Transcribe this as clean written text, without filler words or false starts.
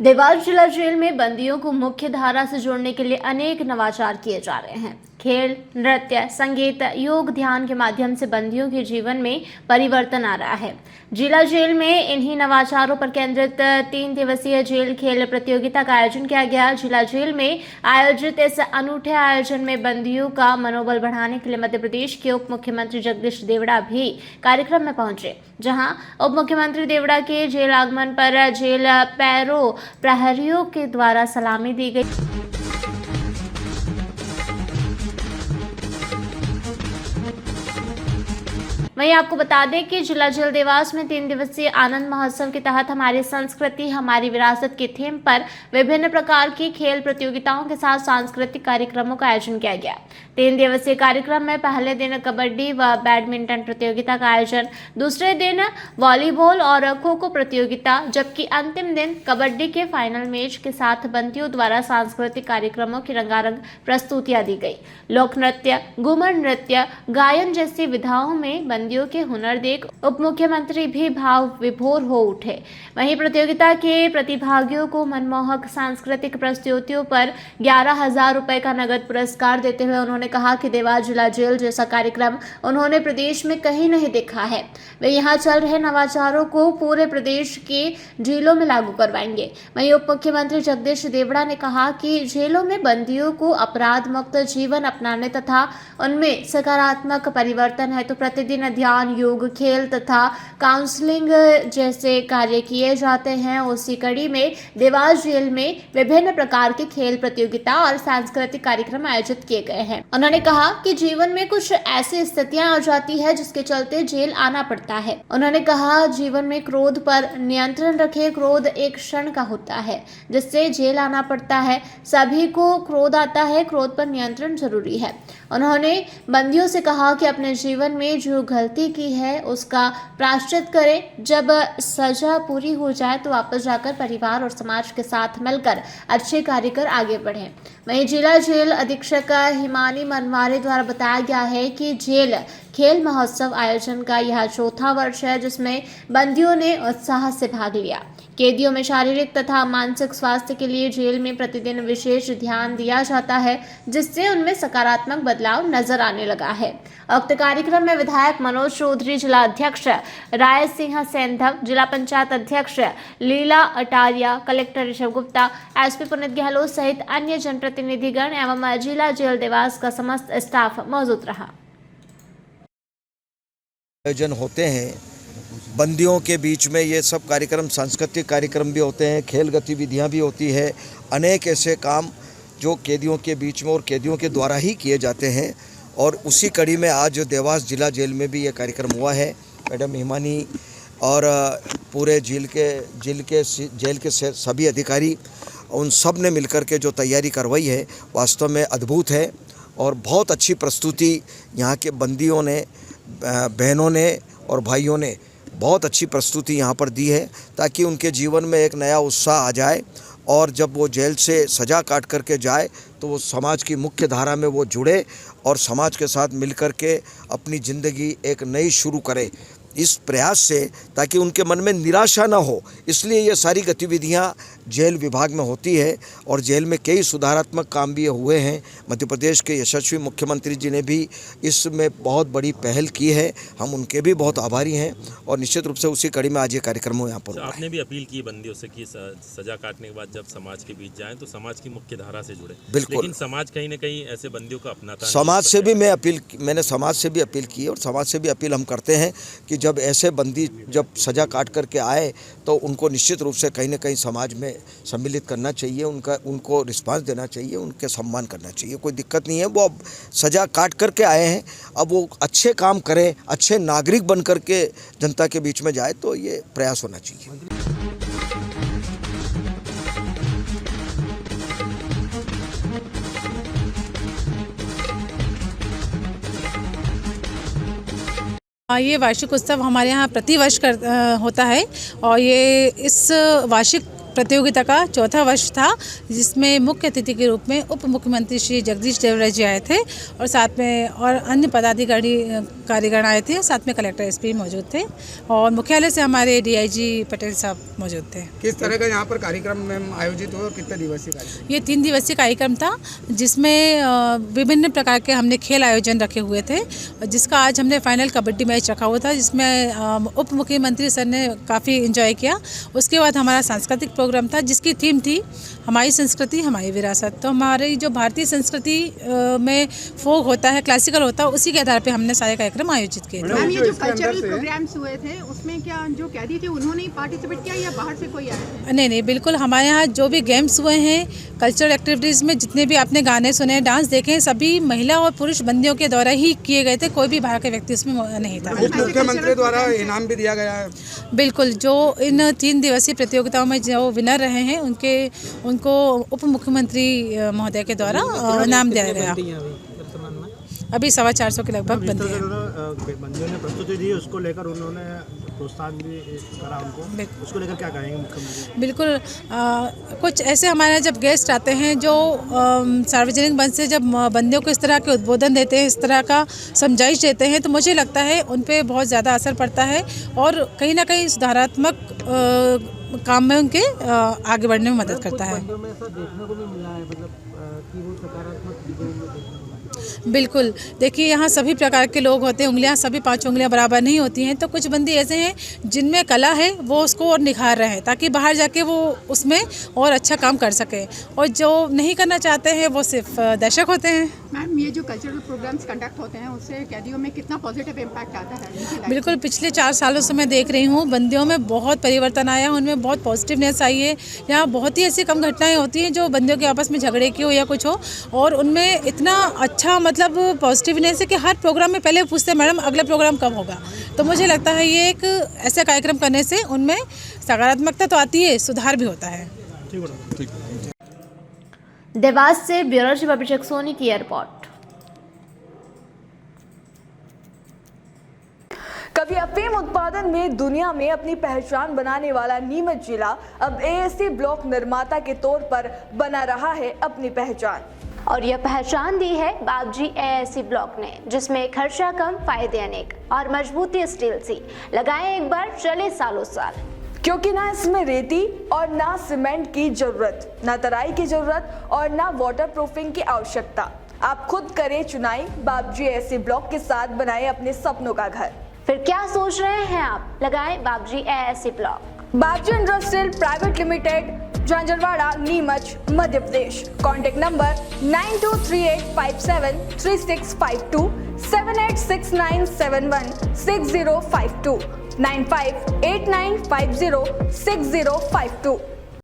देवास जिला जेल में बंदियों को मुख्य धारा से जोड़ने के लिए अनेक नवाचार किए जा रहे हैं। खेल, नृत्य, संगीत, योग, ध्यान के माध्यम से बंदियों के जीवन में परिवर्तन आ रहा है। जिला जेल में इन्हीं नवाचारों पर केंद्रित 3 दिवसीय जेल खेल प्रतियोगिता का आयोजन किया गया। जिला जेल में आयोजित इस अनूठे आयोजन में बंदियों का मनोबल बढ़ाने के लिए मध्य प्रदेश के उप मुख्यमंत्री जगदीश देवड़ा भी कार्यक्रम में पहुंचे, जहां उप मुख्यमंत्री देवड़ा के जेल आगमन पर जेल पैरों प्रहरियों के द्वारा सलामी दी गई। वहीं आपको बता दें कि जिला जेल देवास में 3 दिवसीय आनंद महोत्सव के तहत हमारी संस्कृति हमारी विरासत के थीम पर विभिन्न प्रकार की खेल प्रतियोगिताओं के साथ सांस्कृतिक कार्यक्रमों का आयोजन किया गया। 3 दिवसीय कार्यक्रम में पहले दिन कबड्डी व बैडमिंटन प्रतियोगिता का आयोजन, दूसरे दिन वॉलीबॉल और खो खो प्रतियोगिता, जबकि अंतिम दिन कबड्डी के फाइनल मैच के साथ बंदियों द्वारा सांस्कृतिक कार्यक्रमों की रंगारंग प्रस्तुतियां दी गई। लोक नृत्य, घूमर नृत्य, गायन जैसी विधाओं में बंदियों के हुनर देख उप मुख्यमंत्री भी भाव विभोर हो उठे। वहीं प्रतियोगिता के प्रतिभागियों को मनमोहक सांस्कृतिक प्रस्तुतियों पर 11,000 रुपए का नगद पुरस्कार देते हुए उन्होंने कहा कि देवास जिला जेल जैसा कार्यक्रम उन्होंने प्रदेश में कहीं नहीं देखा है। वे यहाँ चल रहे नवाचारों को पूरे प्रदेश के जेलों में लागू करवाएंगे। वहीं उप मुख्यमंत्री जगदीश देवड़ा ने कहा कि जेलों में बंदियों को अपराध मुक्त जीवन अपनाने तथा उनमें सकारात्मक परिवर्तन है तो प्रतिदिन ध्यान, योग, खेल तथा काउंसलिंग जैसे कार्य किए जाते हैं। उसी कड़ी में देवास जेल में विभिन्न प्रकार के खेल प्रतियोगिता और सांस्कृतिक कार्यक्रम आयोजित किए गए हैं। उन्होंने कहा कि जीवन में कुछ ऐसी स्थितियां आ जाती है जिसके चलते जेल आना पड़ता है। उन्होंने कहा जीवन में क्रोध पर नियंत्रण रखे, क्रोध एक क्षण का होता है जिससे जेल आना पड़ता है। सभी को क्रोध आता है, क्रोध पर नियंत्रण जरूरी है। उन्होंने बंदियों से कहा कि अपने जीवन में जो गलती की है उसका प्रायश्चित करें। जब सजा पूरी हो जाए तो वापस जाकर परिवार और समाज के साथ मिलकर अच्छे कार्य कर आगे बढ़ें। वहीं जिला जेल अधीक्षक हिमानी मनवारे द्वारा बताया गया है कि जेल खेल महोत्सव आयोजन का यह 4था वर्ष है जिसमें बंदियों ने उत्साह से भाग लिया। कैदियों में शारीरिक तथा मानसिक स्वास्थ्य के लिए जेल में प्रतिदिन विशेष ध्यान दिया जाता है जिससे उनमें सकारात्मक बदलाव नजर आने लगा है। उक्त कार्यक्रम में विधायक मनोज चौधरी, जिला अध्यक्ष राय सिंह सेंधव, जिला पंचायत अध्यक्ष लीला अटारिया, कलेक्टर ऋषभ गुप्ता, एसपी पुनीत गहलोत सहित अन्य जनप्रतिनिधिगण एवं जिला जेल देवास का समस्त स्टाफ मौजूद रहा। आयोजन होते हैं बंदियों के बीच में, ये सब कार्यक्रम सांस्कृतिक कार्यक्रम भी होते हैं, खेल गतिविधियां भी होती है, अनेक ऐसे काम जो कैदियों के बीच में और कैदियों के द्वारा ही किए जाते हैं। और उसी कड़ी में आज देवास जिला जेल में भी ये कार्यक्रम हुआ है। मैडम हिमानी और पूरे जेल के सभी अधिकारी उन सब ने मिलकर के जो तैयारी करवाई है वास्तव में अद्भुत है और बहुत अच्छी प्रस्तुति यहाँ के बंदियों ने, बहनों ने और भाइयों ने बहुत अच्छी प्रस्तुति यहाँ पर दी है ताकि उनके जीवन में एक नया उत्साह आ जाए और जब वो जेल से सज़ा काट करके जाए तो वो समाज की मुख्य धारा में वो जुड़े और समाज के साथ मिलकर के अपनी ज़िंदगी एक नई शुरू करे, इस प्रयास से ताकि उनके मन में निराशा न हो। इसलिए ये सारी गतिविधियां जेल विभाग में होती है और जेल में कई सुधारात्मक काम भी हुए हैं। मध्य प्रदेश के यशस्वी मुख्यमंत्री जी ने भी इसमें बहुत बड़ी पहल की है, हम उनके भी बहुत आभारी हैं और निश्चित रूप से उसी कड़ी में आज ये कार्यक्रम यहाँ पर। आपने भी अपील की बंदियों से कि सजा काटने के बाद जब समाज के बीच जाएं तो समाज की मुख्य धारा से जुड़े। बिल्कुल, लेकिन समाज कहीं न कहीं ऐसे बंदियों को अपनाता नहीं। समाज से भी मैंने समाज से भी अपील की और समाज से भी अपील हम करते हैं कि जब ऐसे बंदी जब सज़ा काट करके आए तो उनको निश्चित रूप से कहीं ना कहीं समाज में सम्मिलित करना चाहिए, उनको रिस्पांस देना चाहिए, उनके सम्मान करना चाहिए। कोई दिक्कत नहीं है, वो अब सज़ा काट करके आए हैं, अब वो अच्छे काम करें, अच्छे नागरिक बन करके जनता के बीच में जाए, तो ये प्रयास होना चाहिए। ये वार्षिक उत्सव हमारे यहाँ प्रतिवर्ष होता है और ये इस वार्षिक प्रतियोगिता का चौथा वर्ष था, जिसमें मुख्य अतिथि के रूप में उप मुख्यमंत्री श्री जगदीश देवड़ा जी आए थे और साथ में और अन्य कार्यगण आए थे, साथ में कलेक्टर एसपी मौजूद थे और मुख्यालय से हमारे डीआईजी पटेल साहब मौजूद थे। किस तरह का यहाँ पर कार्यक्रम आयोजित हुआ, कितने दिवसीय कार्यक्रम? ये 3 दिवसीय कार्यक्रम था, जिसमें विभिन्न प्रकार के हमने खेल आयोजन रखे हुए थे, जिसका आज हमने फाइनल कबड्डी मैच रखा हुआ था, जिसमें उप मुख्यमंत्री सर ने काफ़ी एंजॉय किया। उसके बाद हमारा सांस्कृतिक प्रोग्राम था, जिसकी थीम थी हमारी संस्कृति हमारी विरासत। तो हमारी जो भारतीय संस्कृति में फोक होता है, क्लासिकल होता है, उसी के आधार पे हमने सारे कार्यक्रम आयोजित किए थे। मैम, ये जो कल्चरल प्रोग्राम्स हुए थे उसमें क्या जो कैदी थे उन्होंने पार्टिसिपेट किया या बाहर से कोई आए थे? नहीं, बिल्कुल हमारे यहाँ जो भी गेम्स हुए हैं, कल्चरल एक्टिविटीज़ में जितने भी आपने गाने सुने, डांस देखे, सभी महिला और पुरुष बंदियों के द्वारा ही किए गए थे, कोई भी बाहर के व्यक्ति उसमें नहीं था। मुख्यमंत्री द्वारा इनाम भी दिया गया है? बिल्कुल, जो इन 3 दिवसीय प्रतियोगिताओं में जो विनर रहे हैं उनको उप मुख्यमंत्री महोदय के द्वारा इनाम दिया गया। अभी 450 के लगभग बंदी हैं। बंदियों ने प्रस्तुति दी, उसको लेकर उन्होंने प्रोत्साहन भी करा उनको, उसको लेकर क्या कहेंगे मुख्यमंत्री? बिल्कुल, कुछ ऐसे हमारे जब गेस्ट आते हैं जो सार्वजनिक मंच से जब बंदियों को इस तरह के उद्बोधन देते हैं, इस तरह का समझाइश देते हैं, तो मुझे लगता है उन पे बहुत ज़्यादा असर पड़ता है और कहीं ना कहीं सुधारात्मक काम में उनके आगे बढ़ने में मदद करता है। बिल्कुल, देखिए यहाँ सभी प्रकार के लोग होते हैं, उंगलियाँ सभी 5 उंगलियाँ बराबर नहीं होती हैं, तो कुछ बंदी ऐसे हैं जिनमें कला है, वो उसको और निखार रहे हैं ताकि बाहर जाके वो उसमें और अच्छा काम कर सके, और जो नहीं करना चाहते हैं वो सिर्फ दर्शक होते हैं। मैम, ये जो कल्चरल प्रोग्राम्स कंडक्ट होते हैं उससे कैदियों में कितना पॉजिटिव इम्पैक्ट आता है? बिल्कुल, पिछले 4 सालों से मैं देख रही हूँ बंदियों में बहुत परिवर्तन आया, उनमें बहुत पॉजिटिवनेस आई है। यहाँ बहुत ही ऐसी कम घटनाएं होती हैं जो बंदियों के आपस में झगड़े की हो या कुछ हो, और उनमें इतना अच्छा मतलब पॉजिटिवनेस है कि हर प्रोग्राम में पहले पूछते हैं मैडम अगला प्रोग्राम कब होगा। तो मुझे लगता है ये एक ऐसा कार्यक्रम करने से उनमें सकारात्मकता तो आती है, सुधार भी होता है। देवास से ब्यूरो चीफ अभिषेक सोनी की रिपोर्ट। कभी अफीम उत्पादन में दुनिया में अपनी पहचान बनाने वाला नीमच जिला अब एएससी ब्लॉक निर्माता के तौर पर बना रहा है अपनी पहचान, और यह पहचान दी है बाबजी एएससी ब्लॉक ने, जिसमें खर्चा कम, फायदे अनेक और मजबूती स्टील सी। लगाए एक बार, चले सालों साल, क्योंकि ना इसमें रेती और ना सीमेंट की जरूरत, ना तराई की जरूरत और ना वाटर प्रूफिंग की आवश्यकता। आप खुद करें चुनाई, बाबजी एएससी ब्लॉक के साथ बनाए अपने सपनों का घर। फिर क्या सोच रहे हैं आप? लगाएं Babji ASC block. Babji industrial private limited, Jhanjharwada, Neemuch, Madhya Pradesh. Contact number 9238573652, 7869716052, 9589506052।